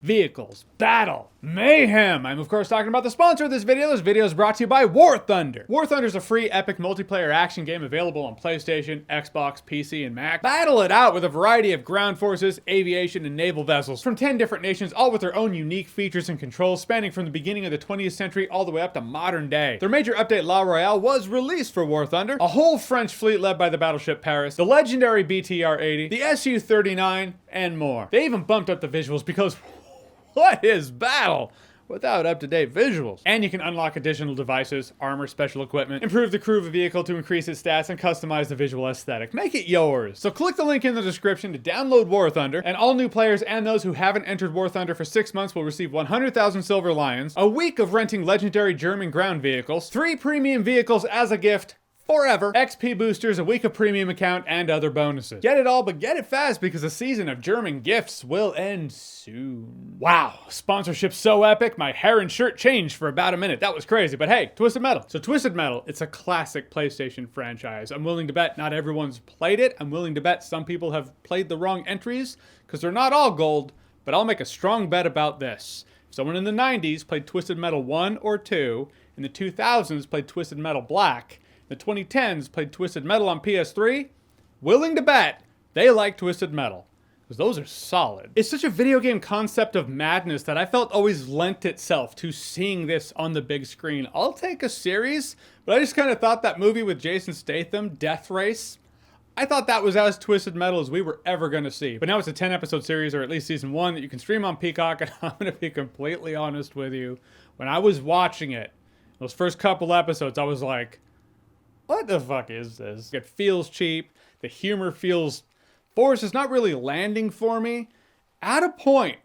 Vehicles, battle, mayhem. I'm of course talking about the sponsor of this video. This video is brought to you by War Thunder. War Thunder is a free epic multiplayer action game available on PlayStation, Xbox, PC, and Mac. Battle it out with a variety of ground forces, aviation, and naval vessels from 10 different nations, all with their own unique features and controls spanning from the beginning of the 20th century all the way up to modern day. Their major update, La Royale, was released for War Thunder. A whole French fleet led by the battleship Paris, the legendary BTR-80, the Su-39, and more. They even bumped up the visuals because what is battle without up-to-date visuals? And you can unlock additional devices, armor, special equipment, improve the crew of a vehicle to increase its stats, and customize the visual aesthetic. Make it yours. So click the link in the description to download War Thunder, and all new players and those who haven't entered War Thunder for 6 months will receive 100,000 Silver Lions, a week of renting legendary German ground vehicles, 3 premium vehicles as a gift, forever, XP boosters, a week of premium account, and other bonuses. Get it all, but get it fast because the season of German gifts will end soon. Wow, sponsorship so epic, my hair and shirt changed for about a minute. That was crazy, but hey, Twisted Metal. So Twisted Metal, it's a classic PlayStation franchise. I'm willing to bet not everyone's played it. I'm willing to bet some people have played the wrong entries because they're not all gold, but I'll make a strong bet about this. If someone in the 90s played Twisted Metal 1 or 2, in the 2000s played Twisted Metal Black, the 2010s played Twisted Metal on PS3, willing to bet they like Twisted Metal, because those are solid. It's such a video game concept of madness that I felt always lent itself to seeing this on the big screen. I'll take a series, but I just kind of thought that movie with Jason Statham, Death Race, I thought that was as Twisted Metal as we were ever going to see. But now it's a 10-episode series, or at least season 1, that you can stream on Peacock, and I'm going to be completely honest with you. When I was watching it, those first couple episodes, I was like, what the fuck is this? It feels cheap. The humor feels forced. It's not really landing for me. At a point,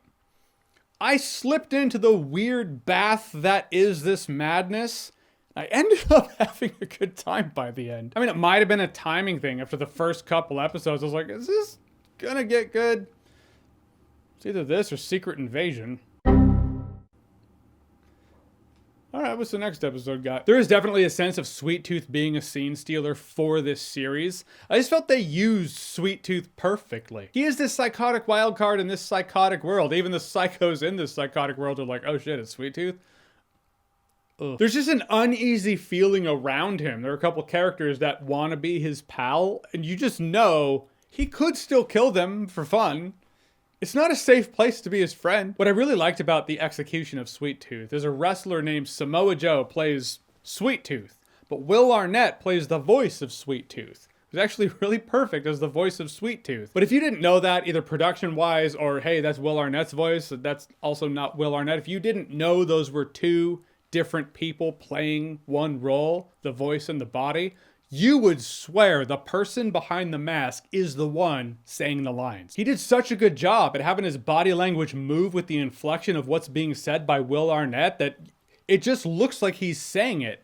I slipped into the weird bath that is this madness. I ended up having a good time by the end. I mean, it might have been a timing thing. After the first couple episodes, I was like, is this gonna get good? It's either this or Secret Invasion. Alright, what's the next episode got? There is definitely a sense of Sweet Tooth being a scene stealer for this series. I just felt they used Sweet Tooth perfectly. He is this psychotic wild card in this psychotic world. Even the psychos in this psychotic world are like, oh shit, it's Sweet Tooth? Ugh. There's just an uneasy feeling around him. There are a couple characters that want to be his pal, and you just know he could still kill them for fun. It's not a safe place to be his friend. What I really liked about the execution of Sweet Tooth is a wrestler named Samoa Joe plays Sweet Tooth, but Will Arnett plays the voice of Sweet Tooth. It's actually really perfect as the voice of Sweet Tooth. But if you didn't know that, either production-wise or, hey, that's Will Arnett's voice, that's also not Will Arnett. If you didn't know those were two different people playing one role, the voice and the body, you would swear the person behind the mask is the one saying the lines. He did such a good job at having his body language move with the inflection of what's being said by Will Arnett that it just looks like he's saying it.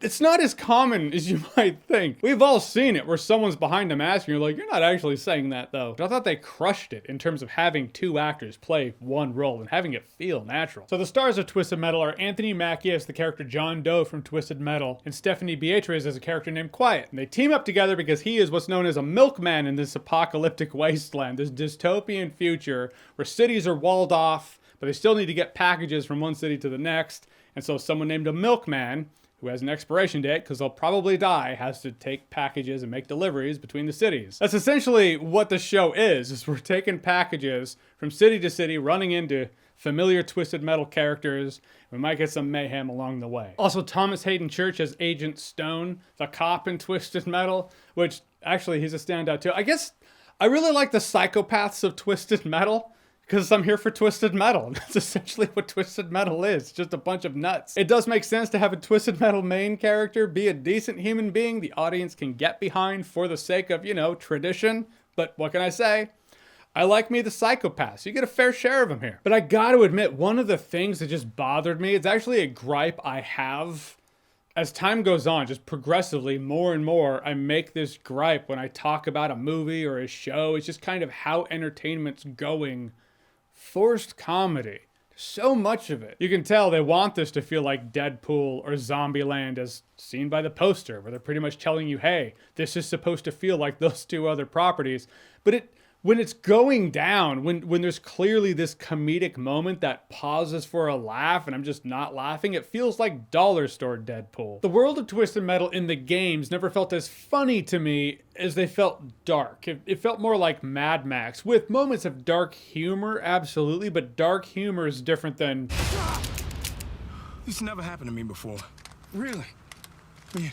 It's not as common as you might think. We've all seen it where someone's behind a mask and you're like, you're not actually saying that though. But I thought they crushed it in terms of having two actors play one role and having it feel natural. So the stars of Twisted Metal are Anthony Mackie as the character John Doe from Twisted Metal and Stephanie Beatriz as a character named Quiet. And they team up together because he is what's known as a milkman in this apocalyptic wasteland, this dystopian future where cities are walled off, but they still need to get packages from one city to the next. And so someone named a milkman, who has an expiration date because they'll probably die, has to take packages and make deliveries between the cities. That's essentially what the show is we're taking packages from city to city, running into familiar Twisted Metal characters. We might get some mayhem along the way. Also, Thomas Hayden Church as Agent Stone, the cop in Twisted Metal, which actually he's a standout too. I guess I really like the psychopaths of Twisted Metal, because I'm here for Twisted Metal. That's essentially what Twisted Metal is. Just a bunch of nuts. It does make sense to have a Twisted Metal main character be a decent human being the audience can get behind for the sake of, you know, tradition. But what can I say? I like me the psychopaths. You get a fair share of them here. But I gotta admit, one of the things that just bothered me, it's actually a gripe I have as time goes on, just progressively, more and more, I make this gripe when I talk about a movie or a show. It's just kind of how entertainment's going. Forced comedy. So much of it. You can tell they want this to feel like Deadpool or Zombieland as seen by the poster, where they're pretty much telling you, hey, this is supposed to feel like those two other properties. But it when it's going down, when there's clearly this comedic moment that pauses for a laugh and I'm just not laughing, it feels like dollar store Deadpool. The world of Twisted Metal in the games never felt as funny to me as they felt dark. It felt more like Mad Max, with moments of dark humor, absolutely, but dark humor is different than... This never happened to me before. Really? Yeah.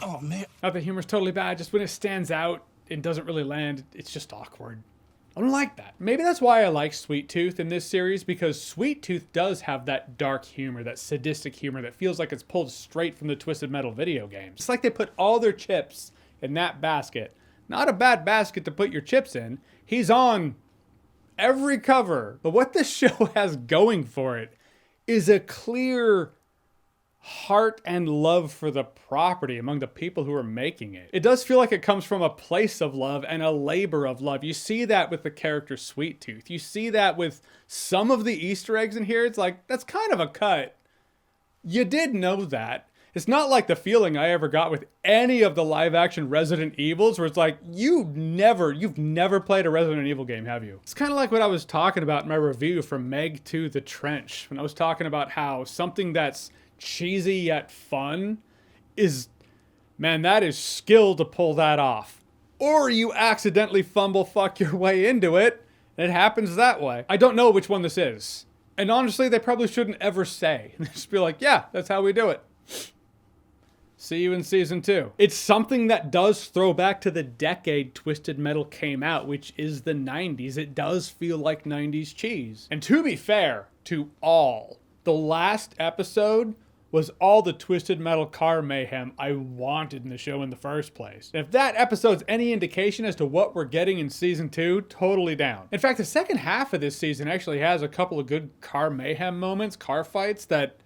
Oh, man. Not that humor's totally bad, just when it stands out and doesn't really land, it's just awkward. I don't like that. Maybe that's why I like Sweet Tooth in this series, because Sweet Tooth does have that dark humor, that sadistic humor that feels like it's pulled straight from the Twisted Metal video games. It's like they put all their chips in that basket. Not a bad basket to put your chips in. He's on every cover. But what this show has going for it is a clear heart and love for the property among the people who are making it. It does feel like it comes from a place of love and a labor of love. You see that with the character Sweet Tooth. You see that with some of the Easter eggs in here. It's like, that's kind of a cut. You did know that. It's not like the feeling I ever got with any of the live action Resident Evils, where it's like, you've never played a Resident Evil game, have you? It's kind of like what I was talking about in my review from Meg 2 The Trench, when I was talking about how something that's cheesy yet fun is, man, that is skill to pull that off. Or you accidentally fumble fuck your way into it, and it happens that way. I don't know which one this is. And honestly, they probably shouldn't ever say. They just be like, yeah, that's how we do it. See you in season 2. It's something that does throw back to the decade Twisted Metal came out, which is the 90s. It does feel like 90s cheese. And to be fair to all, the last episode was all the Twisted Metal car mayhem I wanted in the show in the first place. If that episode's any indication as to what we're getting in season 2, totally down. In fact, the second half of this season actually has a couple of good car mayhem moments, car fights that,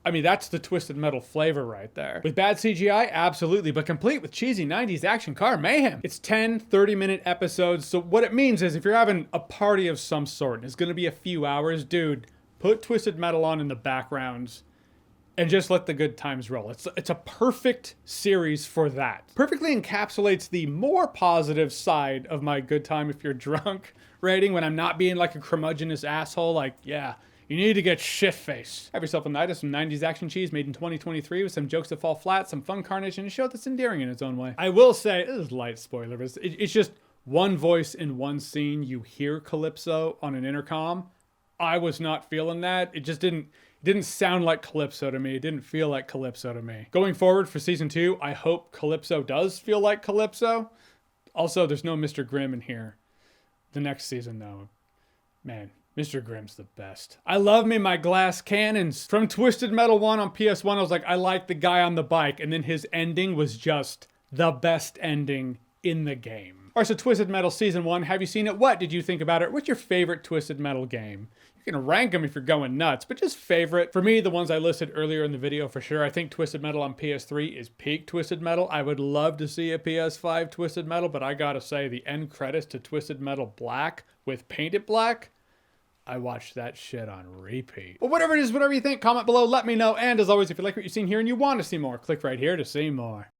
I mean, that's the Twisted Metal flavor right there. With bad CGI, absolutely, but complete with cheesy 90s action car mayhem. It's 10, 30-minute episodes, so what it means is if you're having a party of some sort, and it's gonna be a few hours, dude, put Twisted Metal on in the background and just let the good times roll. It's a perfect series for that. Perfectly encapsulates the more positive side of my good time if you're drunk rating, when I'm not being like a curmudgeonous asshole, like, yeah, you need to get shit-faced. Have yourself a night of some 90s action cheese made in 2023 with some jokes that fall flat, some fun carnage, and a show that's endearing in its own way. I will say, this is light spoiler, but it's just one voice in one scene. You hear Calypso on an intercom. I was not feeling that. It just didn't sound like Calypso to me. It didn't feel like Calypso to me. Going forward for season 2, I hope Calypso does feel like Calypso. Also, there's no Mr. Grimm in here. The next season, though, man, Mr. Grimm's the best. I love me my glass cannons. From Twisted Metal 1 on PS1, I was like, I like the guy on the bike. And then his ending was just the best ending in the game. All right, so Twisted Metal Season 1, have you seen it? What did you think about it? What's your favorite Twisted Metal game? You can rank them if you're going nuts, but just favorite. For me, the ones I listed earlier in the video for sure. I think Twisted Metal on PS3 is peak Twisted Metal. I would love to see a PS5 Twisted Metal, but I gotta say, the end credits to Twisted Metal Black with Painted Black, I watched that shit on repeat. Well, whatever it is, whatever you think, comment below, let me know. And as always, if you like what you've seen here and you want to see more, click right here to see more.